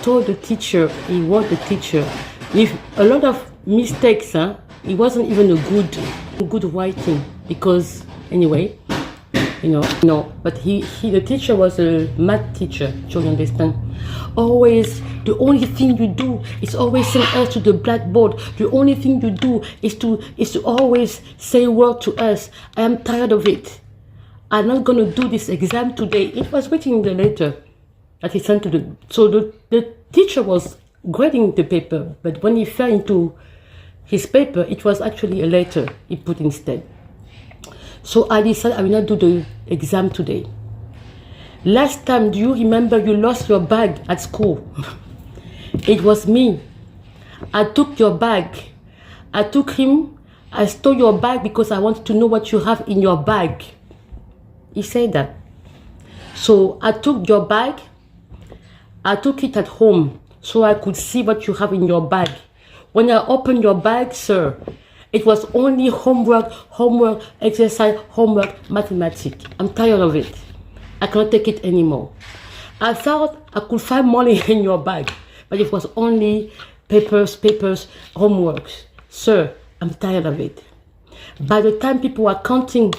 told the teacher, he warned the teacher, with a lot of mistakes, it wasn't even a good writing, because anyway, but the teacher was a math teacher, so you understand. Always, the only thing you do is always send us to the blackboard. The only thing you do is to always say word to us. I am tired of it. I'm not going to do this exam today. It was written in the letter that he sent to the teacher was grading the paper, but when he fell into his paper, it was actually a letter he put instead. So I decided I will not do the exam today. Last time, do you remember you lost your bag at school? It was me. I took your bag. I took him. I stole your bag because I wanted to know what you have in your bag. He said that. So I took your bag. I took it at home so I could see what you have in your bag. When I opened your bag, sir, it was only homework, exercise, mathematics. I'm tired of it. I cannot take it anymore. I thought I could find money in your bag, but it was only papers, homework. Sir, I'm tired of it. By the time people are counting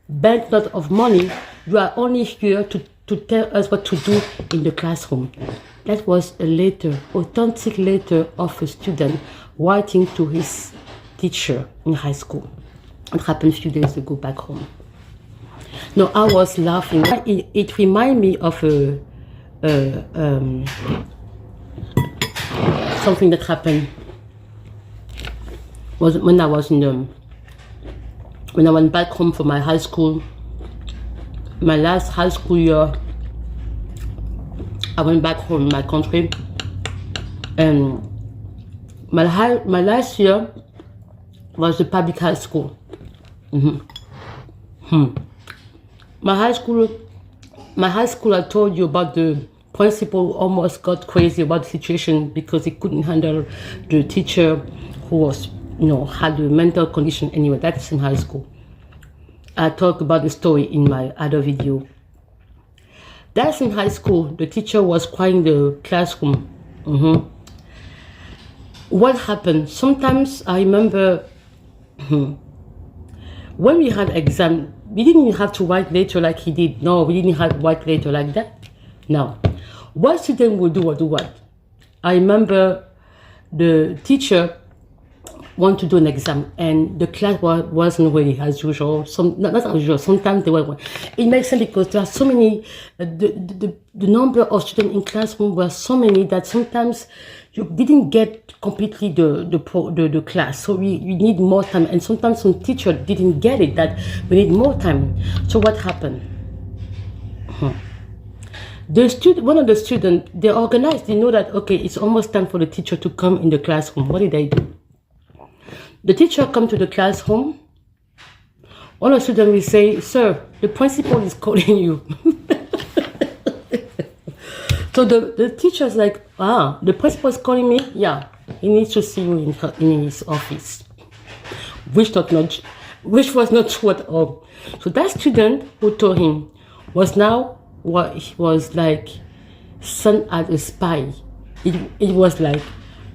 banknotes of money, you are only here to tell us what to do in the classroom. That was a letter, authentic letter of a student writing to his teacher in high school. It happened a few days ago back home. No, I was laughing. It reminded me of something that happened when I went back home for my high school. My last high school year, I went back home in my country, and my last year was the public high school. My high school, I told you about the principal almost got crazy about the situation because he couldn't handle the teacher who was, had a mental condition. Anyway, that's in high school. I talked about the story in my other video. That's in high school. The teacher was crying in the classroom. What happened? Sometimes I remember when we had exam, we didn't have to write later like he did. No, we didn't have to write later like that. No. What student would do what? I remember the teacher wanted to do an exam and the class wasn't ready as usual. Not as usual. Sometimes they were. It makes sense because there are so many. The number of students in classroom were so many that sometimes you didn't get completely the class. So we need more time, and sometimes some teacher didn't get it that we need more time. So what happened? One of the students, they organized. They know that okay, it's almost time for the teacher to come in the classroom. What did they do? The teacher come to the classroom. One of the students will say, "Sir, the principal is calling you." So the teacher's like, the principal is calling me? Yeah, he needs to see you in his office. Which was not true at all. So that student who told him was like sent as a spy. It was like,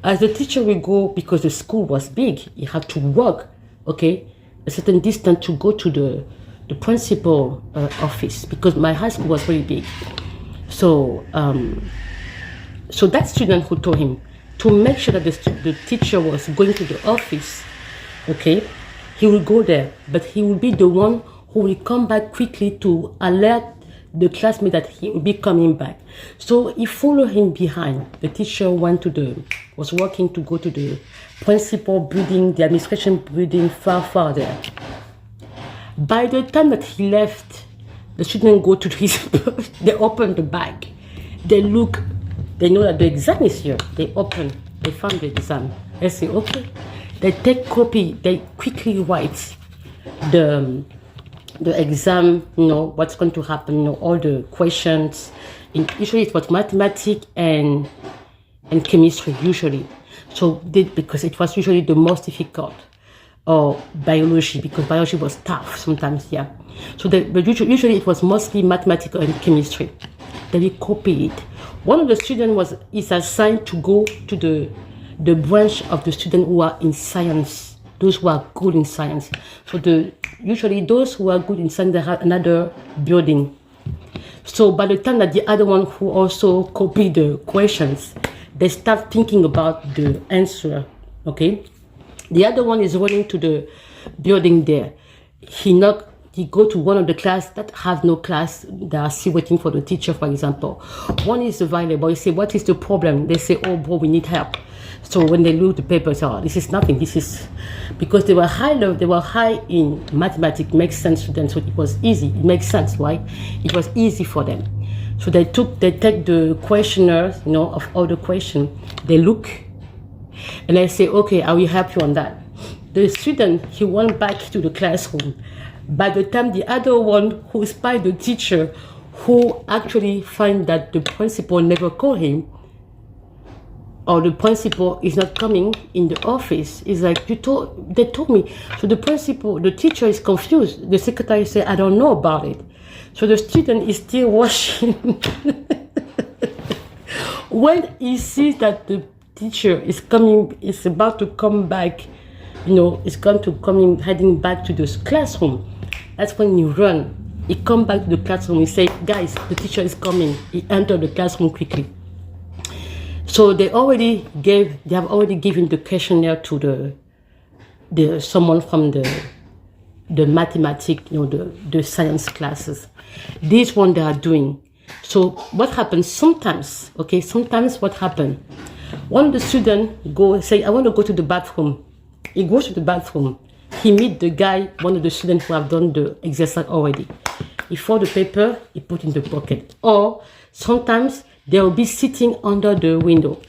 as the teacher will go, because the school was big, he had to walk, a certain distance to go to the principal office, because my high school was very big. So that student who told him to make sure that the teacher was going to the office, he will go there, but he will be the one who will come back quickly to alert the classmate that he will be coming back. So he followed him behind. The teacher was working to go to the principal building, the administration building, far there. By the time that he left, the student go to his, they open the bag. They look, they know that the exam is here. They found the exam. They say, okay. They take copy, they quickly write the exam, what's going to happen, all the questions. Usually it was mathematics and chemistry, usually. So because it was usually the most difficult, or biology, because biology was tough sometimes, yeah. So but usually it was mostly mathematics and chemistry. They will copy it. One of the students is assigned to go to the branch of the student who are in science, those who are good in science. So usually those who are good in science, they have another building. So by the time that the other one who also copy the questions, they start thinking about the answer, okay? The other one is running to the building there. He go to one of the class that have no class, they are still waiting for the teacher, for example. One is available, you say, what is the problem? They say, oh bro, we need help. So when they look at the papers, oh, this is nothing, this is, because they were high in mathematics, makes sense to them, so it was easy, it makes sense, right? It was easy for them. So they take the questionnaires, of all the questions, they look, and I say, okay, I will help you on that. The student, he went back to the classroom. By the time the other one who is by the teacher, who actually find that the principal never called him, or the principal is not coming in the office, is like, they told me. So the teacher is confused. The secretary said, I don't know about it. So the student is still watching. When he sees that the teacher is about to come back, is going to heading back to this classroom, that's when you run. He come back to the classroom, he say, guys, the teacher is coming. He entered the classroom quickly. So they have already given the questionnaire to someone from the mathematics, the science classes. This one they are doing. So what happens sometimes, okay, what happens, one of the students say, I want to go to the bathroom. He goes to the bathroom. He meet the guy, one of the students who have done the exercise already. He fold the paper, he put in the pocket. Or sometimes they will be sitting under the window.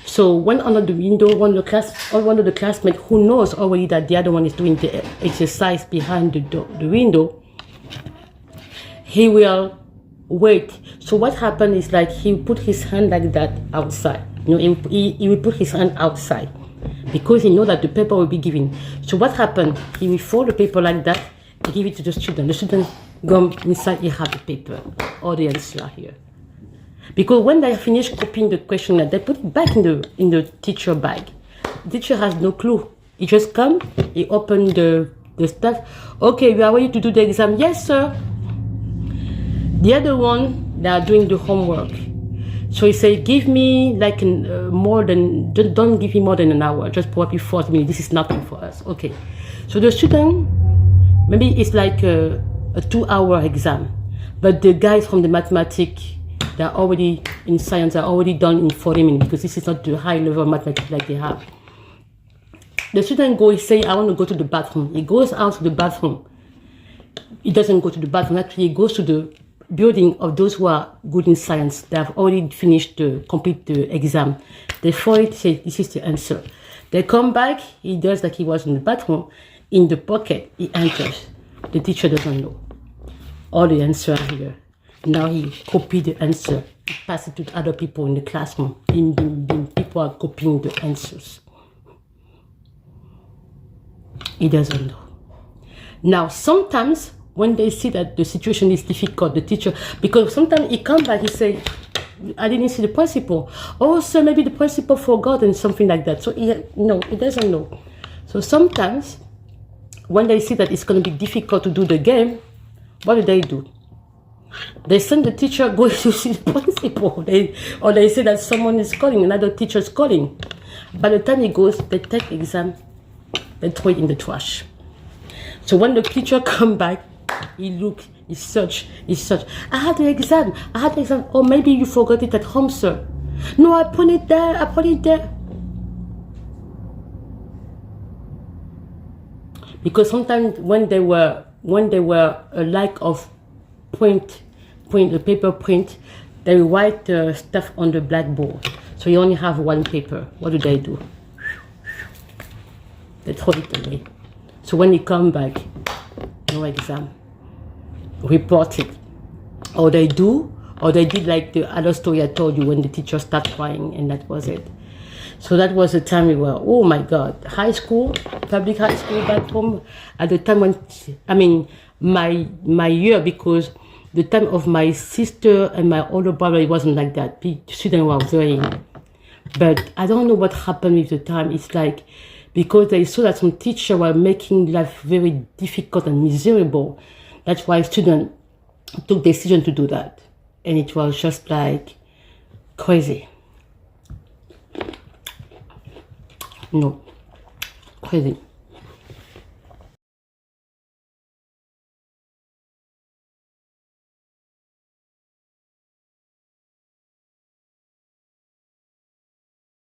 So when under the window, one of the classmates who knows already that the other one is doing the exercise behind the window, he will wait. So what happened is like he put his hand like that outside. He will put his hand outside because he knows that the paper will be given. So what happened? He will fold the paper like that and give it to the student. The student go inside, he have the paper, all the answers are here. Because when they finish copying the questionnaire, they put it back in the teacher bag. The teacher has no clue. He just come, he open the stuff. Okay, we are ready to do the exam. Yes, sir. The other one, they are doing the homework. So he said, give me like don't give me more than an hour, just probably 40 minutes. This is nothing for us. Okay. So the student, maybe it's like a 2-hour exam, but the guys from the mathematics, they're already in science, are already done in 40 minutes because this is not the high level of mathematics like they have. The student he say, I want to go to the bathroom. He goes out to the bathroom. He doesn't go to the bathroom, actually he goes to the building of those who are good in science. They have already finished complete the exam. They fold it, say, this is the answer. They come back, he does like he was in the bathroom, in the pocket, he enters. The teacher doesn't know. All the answers are here. Now he copied the answer, he passed it to other people in the classroom. Bim, bim, bim. People are copying the answers. He doesn't know. Now, sometimes when they see that the situation is difficult, the teacher, because sometimes he comes back, he say, I didn't see the principal. Oh, sir, maybe the principal forgot and something like that. So he doesn't know. So sometimes when they see that it's going to be difficult to do the game, what do? They send the teacher go to see the principal. Or they say that someone is calling, another teacher is calling. By the time he goes, they take the exam, they throw it in the trash. So when the teacher come back, he look, he search. I had the exam. Or maybe you forgot it at home, sir. No, I put it there. Because sometimes when they were a lack of the paper print, they write stuff on the blackboard. So you only have one paper. What do? They throw it away. So when you come back, no exam. Report it. Or they did like the other story I told you when the teacher started crying, and that was it. So that was the time we were, oh my God, high school, public high school back home. At the time when, my year, because The time of my sister and my older brother, it wasn't like that. The students were very, but I don't know what happened with the time. It's like, because they saw that some teachers were making life very difficult and miserable. That's why students took the decision to do that. And it was just like crazy. No, crazy.